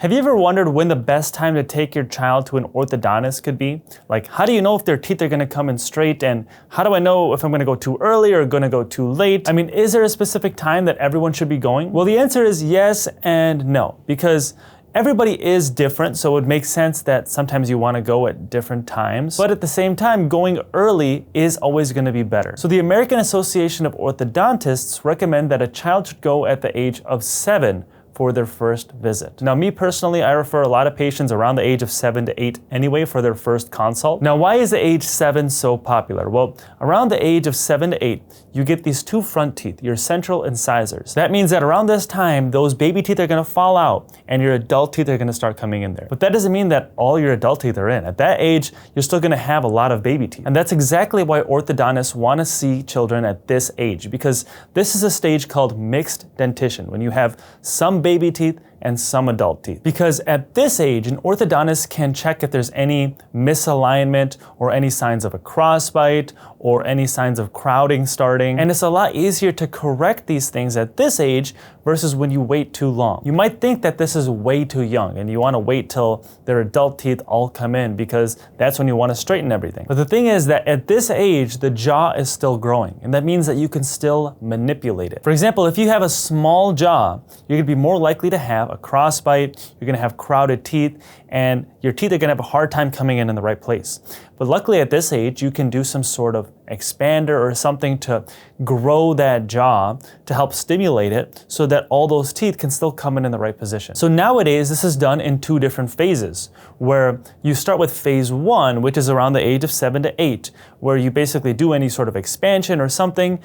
Have you ever wondered when the best time to take your child to an orthodontist could be? Like, how do you know if their teeth are gonna come in straight? And how do I know if I'm gonna go too early or gonna go too late? I mean, is there a specific time that everyone should be going? Well, the answer is yes and no, because everybody is different, so it makes sense that sometimes you wanna go at different times. But at the same time, going early is always gonna be better. So the American Association of Orthodontists recommend that a child should go at the age of 7 for their first visit. Now, me personally, I refer a lot of patients around the age of 7 to 8 anyway for their first consult. Now, why is the age 7 so popular? Well, around the age of 7 to 8, you get these two front teeth, your central incisors. That means that around this time, those baby teeth are gonna fall out and your adult teeth are gonna start coming in there. But that doesn't mean that all your adult teeth are in. At that age, you're still gonna have a lot of baby teeth. And that's exactly why orthodontists wanna see children at this age, because this is a stage called mixed dentition, when you have some baby teeth and some adult teeth. Because at this age, an orthodontist can check if there's any misalignment or any signs of a crossbite or any signs of crowding starting. And it's a lot easier to correct these things at this age versus when you wait too long. You might think that this is way too young and you want to wait till their adult teeth all come in because that's when you want to straighten everything. But the thing is that at this age, the jaw is still growing, and that means that you can still manipulate it. For example, if you have a small jaw, you're gonna be more likely to have a crossbite, you're gonna have crowded teeth, and your teeth are gonna have a hard time coming in the right place. But luckily at this age, you can do some sort of expander or something to grow that jaw to help stimulate it so that all those teeth can still come in the right position. So nowadays, this is done in two different phases, where you start with phase 1, which is around the age of 7 to 8, where you basically do any sort of expansion or something,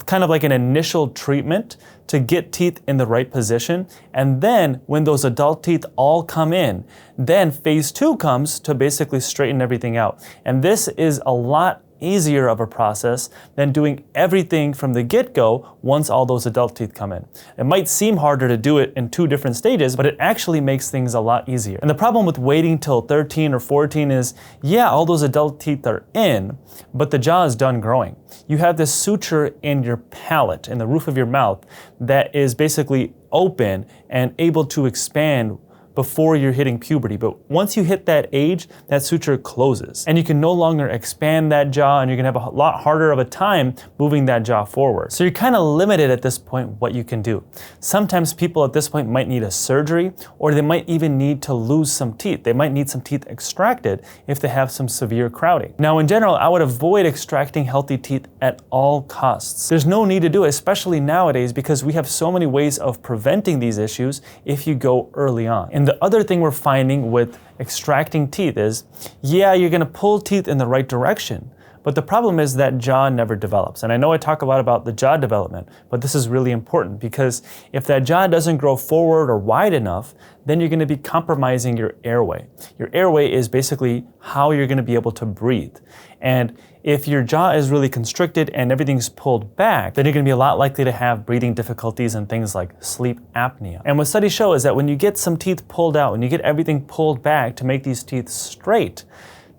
kind of like an initial treatment to get teeth in the right position. And then when those adult teeth all come in, then phase 2 comes to basically straighten everything out. And this is a lot easier of a process than doing everything from the get-go once all those adult teeth come in. It might seem harder to do it in two different stages, but it actually makes things a lot easier. And the problem with waiting till 13 or 14 is, yeah, all those adult teeth are in, but the jaw is done growing. You have this suture in your palate, in the roof of your mouth, that is basically open and able to expand before you're hitting puberty. But once you hit that age, that suture closes and you can no longer expand that jaw, and you're gonna have a lot harder of a time moving that jaw forward. So you're kind of limited at this point what you can do. Sometimes people at this point might need a surgery, or they might even need to lose some teeth. They might need some teeth extracted if they have some severe crowding. Now in general, I would avoid extracting healthy teeth at all costs. There's no need to do it, especially nowadays, because we have so many ways of preventing these issues if you go early on. And the other thing we're finding with extracting teeth is, yeah, you're gonna pull teeth in the right direction, but the problem is that jaw never develops. And I know I talk a lot about the jaw development, but this is really important, because if that jaw doesn't grow forward or wide enough, then you're gonna be compromising your airway. Your airway is basically how you're gonna be able to breathe. And if your jaw is really constricted and everything's pulled back, then you're gonna be a lot likely to have breathing difficulties and things like sleep apnea. And what studies show is that when you get some teeth pulled out, when you get everything pulled back to make these teeth straight,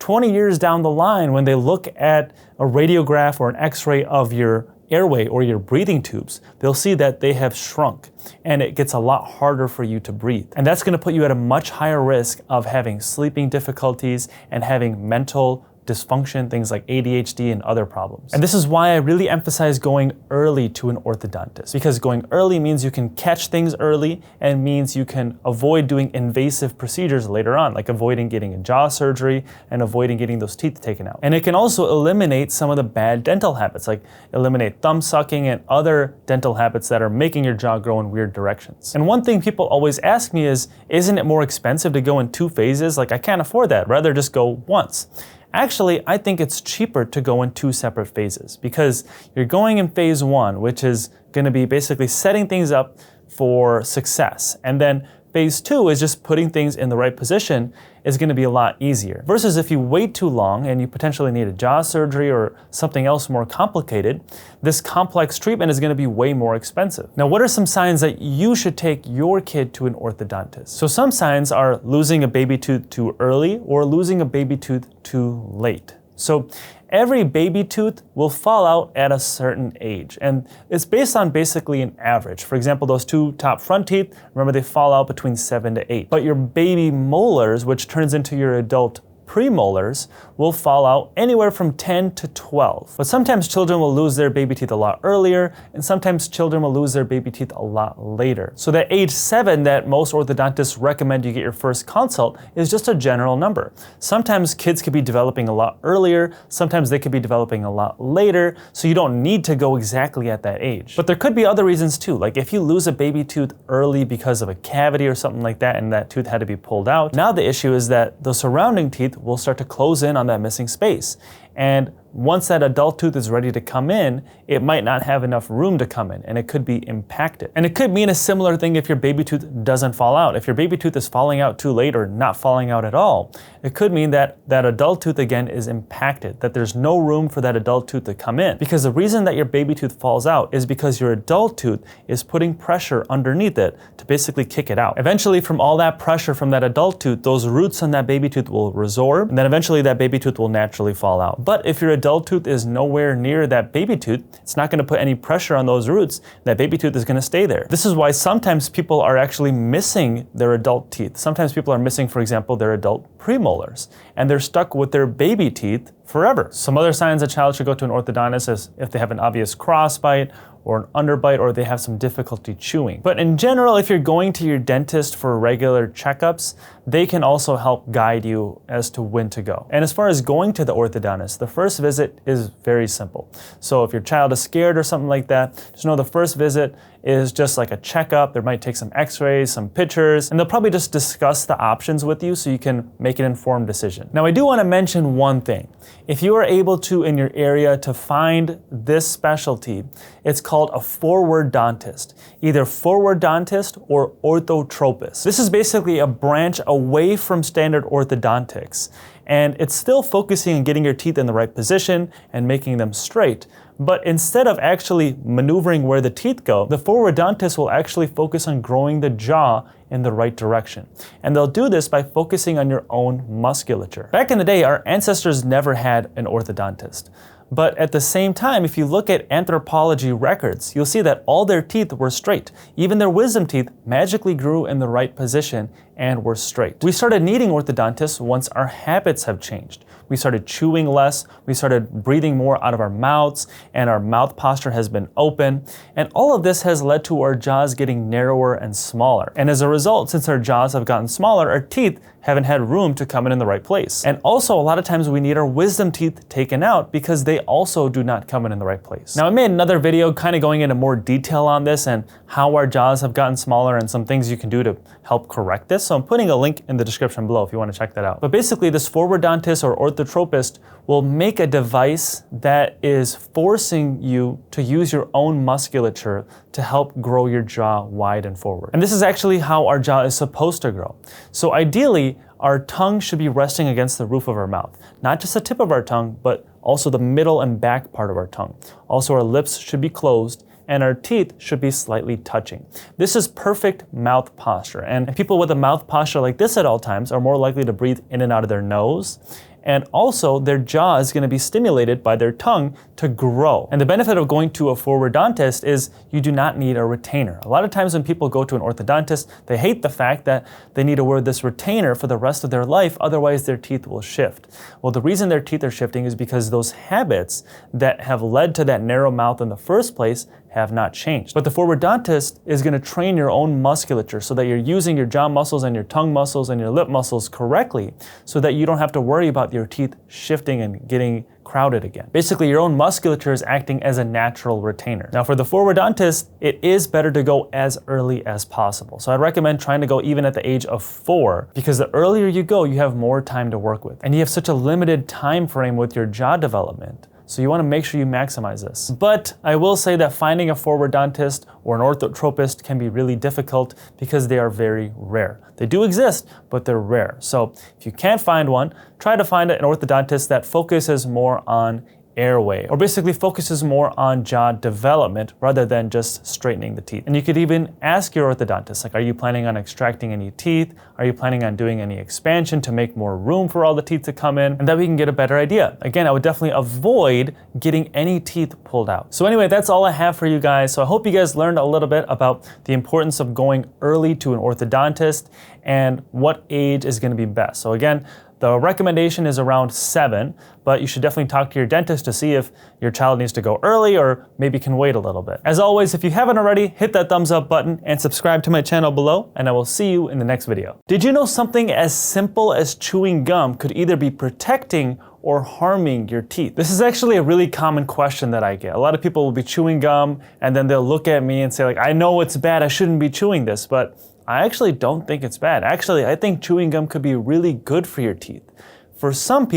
20 years down the line, when they look at a radiograph or an x-ray of your airway or your breathing tubes, they'll see that they have shrunk and it gets a lot harder for you to breathe. And that's gonna put you at a much higher risk of having sleeping difficulties and having mental dysfunction, things like ADHD and other problems. And this is why I really emphasize going early to an orthodontist, because going early means you can catch things early and means you can avoid doing invasive procedures later on, like avoiding getting a jaw surgery and avoiding getting those teeth taken out. And it can also eliminate some of the bad dental habits, like eliminate thumb sucking and other dental habits that are making your jaw grow in weird directions. And one thing people always ask me is, isn't it more expensive to go in 2 phases? Like, I can't afford that, rather just go once. Actually, I think it's cheaper to go in 2 separate phases, because you're going in phase 1, which is gonna be basically setting things up for success. And then phase 2 is just putting things in the right position, is gonna be a lot easier. Versus if you wait too long and you potentially need a jaw surgery or something else more complicated, this complex treatment is gonna be way more expensive. Now, what are some signs that you should take your kid to an orthodontist? So some signs are losing a baby tooth too early or losing a baby tooth too late. So every baby tooth will fall out at a certain age, and it's based on basically an average. For example, those 2 top front teeth, remember, they fall out between 7 to 8. But your baby molars, which turns into your adult premolars, will fall out anywhere from 10 to 12. But sometimes children will lose their baby teeth a lot earlier, and sometimes children will lose their baby teeth a lot later. So that age 7 that most orthodontists recommend you get your first consult is just a general number. Sometimes kids could be developing a lot earlier, sometimes they could be developing a lot later, so you don't need to go exactly at that age. But there could be other reasons too, like if you lose a baby tooth early because of a cavity or something like that, and that tooth had to be pulled out, now the issue is that the surrounding teeth will start to close in on that missing space. And once that adult tooth is ready to come in, it might not have enough room to come in, and it could be impacted. And it could mean a similar thing if your baby tooth doesn't fall out. If your baby tooth is falling out too late or not falling out at all, it could mean that that adult tooth again is impacted, that there's no room for that adult tooth to come in. Because the reason that your baby tooth falls out is because your adult tooth is putting pressure underneath it to basically kick it out. Eventually, from all that pressure from that adult tooth, those roots on that baby tooth will resorb, and then eventually that baby tooth will naturally fall out. But if your adult tooth is nowhere near that baby tooth, it's not going to put any pressure on those roots. That baby tooth is going to stay there. This is why sometimes people are actually missing their adult teeth. Sometimes people are missing, for example, their adult premolars, and they're stuck with their baby teeth forever. Some other signs a child should go to an orthodontist is if they have an obvious crossbite or an underbite, or they have some difficulty chewing. But in general, if you're going to your dentist for regular checkups, they can also help guide you as to when to go. And as far as going to the orthodontist, the first visit is very simple. So if your child is scared or something like that, just know the first visit is just like a checkup. They might take some x-rays, some pictures, and they'll probably just discuss the options with you so you can make an informed decision. Now, I do want to mention one thing. If you are able to, in your area, to find this specialty, it's called a forward-dontist, either forward-dontist or orthotropist. This is basically a branch away from standard orthodontics, and it's still focusing on getting your teeth in the right position and making them straight. But instead of actually maneuvering where the teeth go, the forward-dontist will actually focus on growing the jaw in the right direction. And they'll do this by focusing on your own musculature. Back in the day, our ancestors never had an orthodontist. But at the same time, if you look at anthropology records, you'll see that all their teeth were straight. Even their wisdom teeth magically grew in the right position and were straight. We started needing orthodontists once our habits have changed. We started chewing less, we started breathing more out of our mouths, and our mouth posture has been open. And all of this has led to our jaws getting narrower and smaller. And as a result, since our jaws have gotten smaller, our teeth haven't had room to come in the right place. And also, a lot of times we need our wisdom teeth taken out because they also do not come in the right place. Now, I made another video kind of going into more detail on this and how our jaws have gotten smaller and some things you can do to help correct this. So I'm putting a link in the description below if you want to check that out. But basically, this forward-dontist or orthotropist will make a device that is forcing you to use your own musculature to help grow your jaw wide and forward. And this is actually how our jaw is supposed to grow. So ideally, our tongue should be resting against the roof of our mouth. Not just the tip of our tongue, but also the middle and back part of our tongue. Also, our lips should be closed, and our teeth should be slightly touching. This is perfect mouth posture. And people with a mouth posture like this at all times are more likely to breathe in and out of their nose. And also, their jaw is going to be stimulated by their tongue to grow. And the benefit of going to a forward-dontist is you do not need a retainer. A lot of times when people go to an orthodontist, they hate the fact that they need to wear this retainer for the rest of their life, otherwise their teeth will shift. Well, the reason their teeth are shifting is because those habits that have led to that narrow mouth in the first place have not changed. But the forward-dontist is going to train your own musculature so that you're using your jaw muscles and your tongue muscles and your lip muscles correctly so that you don't have to worry about your teeth shifting and getting crowded again. Basically, your own musculature is acting as a natural retainer. Now, for the forward-dontist, it is better to go as early as possible. So I'd recommend trying to go even at the age of 4, because the earlier you go, you have more time to work with. And you have such a limited time frame with your jaw development. So you want to make sure you maximize this. But I will say that finding a forward-dontist or an orthotropist can be really difficult because they are very rare. They do exist, but they're rare. So if you can't find one, try to find an orthodontist that focuses more on airway, or basically focuses more on jaw development rather than just straightening the teeth. And you could even ask your orthodontist, like, are you planning on extracting any teeth? Are you planning on doing any expansion to make more room for all the teeth to come in? And that we can get a better idea. Again, I would definitely avoid getting any teeth pulled out. So anyway, that's all I have for you guys. So I hope you guys learned a little bit about the importance of going early to an orthodontist and what age is going to be best. So again, the recommendation is around 7, but you should definitely talk to your dentist to see if your child needs to go early or maybe can wait a little bit. As always, if you haven't already, hit that thumbs up button and subscribe to my channel below, and I will see you in the next video. Did you know something as simple as chewing gum could either be protecting or harming your teeth? This is actually a really common question that I get. A lot of people will be chewing gum and then they'll look at me and say, like, I know it's bad, I shouldn't be chewing this, but I actually don't think it's bad. Actually, I think chewing gum could be really good for your teeth. For some people,